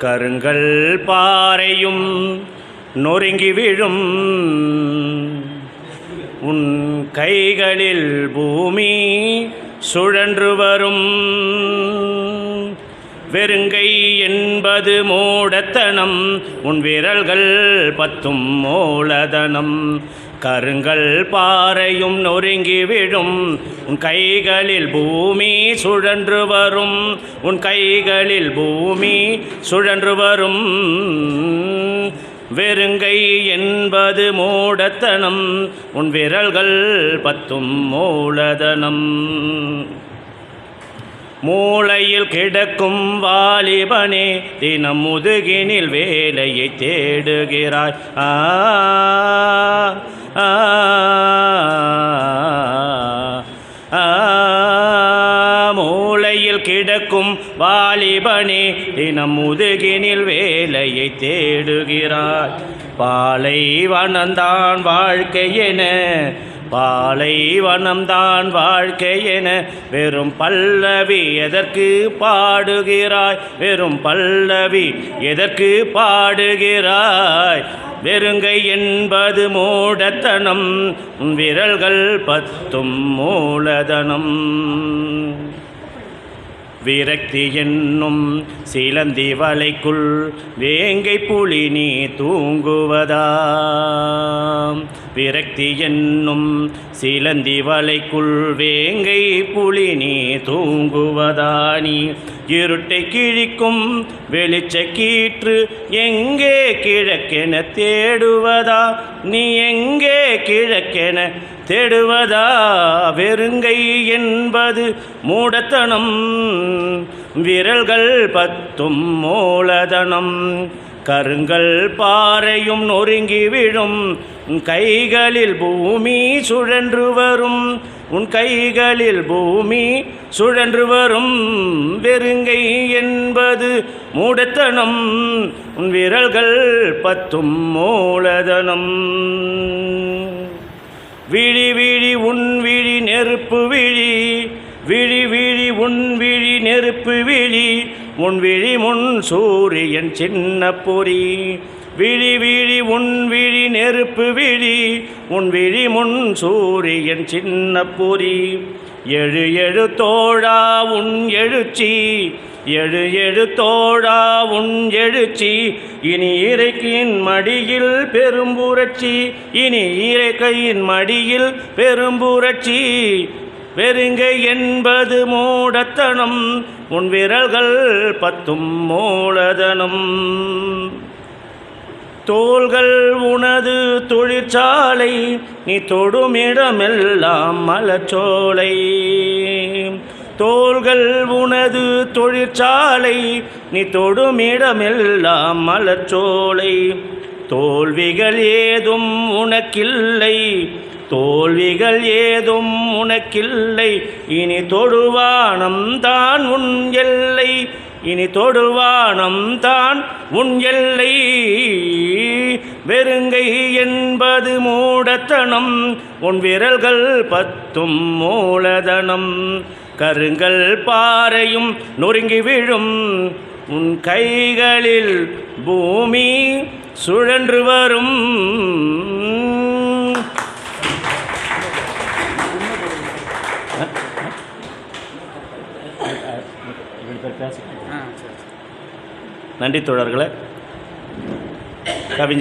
கருங்கல் பாறையும் நொறுங்கி விழும் உன் கைகளில் பூமி சுழன்று வரும். வெறுங்கை என்பது மூடத்தனம், உன் விரல்கள் பத்தும் மூலதனம். கருங்கல் பாறையும் நொறுங்கி விழும் உன் கைகளில் பூமி சுழன்று வரும். உன் கைகளில் பூமி சுழன்று வரும். வெறுங்கை என்பது மூடத்தனம், உன் விரல்கள் பத்தும் மூலதனம். மூளையில் கிடக்கும் வாலிபனே, தினம் முதுகினில் வேலையை தேடுகிறாய். மூளையில் கிடக்கும் வாலிபனே, தினம் முதுகினில் வேலையை தேடுகிறாய். பாலைவனம்தான் வாழ்க்கையென, பாலைவனம்தான் வாழ்க்கையென வெறும் பல்லவி எதற்கு பாடுகிறாய்? வெறும் பல்லவி எதற்கு பாடுகிறாய்? வெறுங்கை என்பது மூடத்தனம், விரல்கள் பத்தும் மூலதனம். விரக்தி என்னும் சிலந்தி வலைக்குள் வேங்கை புலி நீ தூங்குவதாம். விரக்தி என்னும் சிலந்தி வலைக்குள் வேங்கை புலி நீ தூங்குவதானி. இருட்டை கிழிக்கும் வெளிச்ச கீற்று எங்கே கிழக்கென தேடுவதா? நீ எங்கே கிழக்கென தேடுவதா? வெறுங்கை என்பது மூடத்தனம், விரல்கள் பத்தும் மூலதனம். கருங்கல் பாறையும் நொறுங்கி விழும் உன் கைகளில் பூமி சுழன்று வரும். உன் கைகளில் பூமி சுழன்று வரும். வெறுங்கை என்பது மூடத்தனம், உன் விரல்கள் பத்தும் மூலதனம். விழி விழி உன் விழி நெருப்பு விழி, விழி விழி உன் விழி நெருப்பு விழி. உன் விழி முன் சூரியன் சின்ன பொறி. விழி விழி உன் விழி நெருப்பு விழி. உன் விழி முன் சூரியன் சின்ன பொறி. எழு எழு தோழா உன் எழுச்சி, எழு எழு தோழா உன் எழுச்சி. இனி இறைக்கையின் மடியில் பெரும்புரட்சி, இனி இறைக்கையின் மடியில் பெரும்புரட்சி. வெறுங்கை என்பது மூடத்தனம், உன் விரல்கள் பத்தும் மூலதனம். தோள்கள் உனது தொழிற்சாலை, நீ தொடுமிடமெல்லாம் மலச்சோலை. தோள்கள் உனது தொழிற்சாலை, நீ தொடுமிடமெல்லாம் மலச்சோலை. தோல்விகள் ஏதும் உனக்கில்லை, தோல்விகள் ஏதும் உனக்கில்லை. இனி தொடுவானம் தான் உன் எல்லை, இனி தொடுவானம் தான் உன் எல்லை. வெறுங்கை என்பது மூடத்தனம், உன் விரல்கள் பத்தும் மூலதனம். கருங்கல் பாறையும் நொறுங்கி விழும் உன் கைகளில் பூமி சுழன்று வரும். நன்றி தோழர்களே.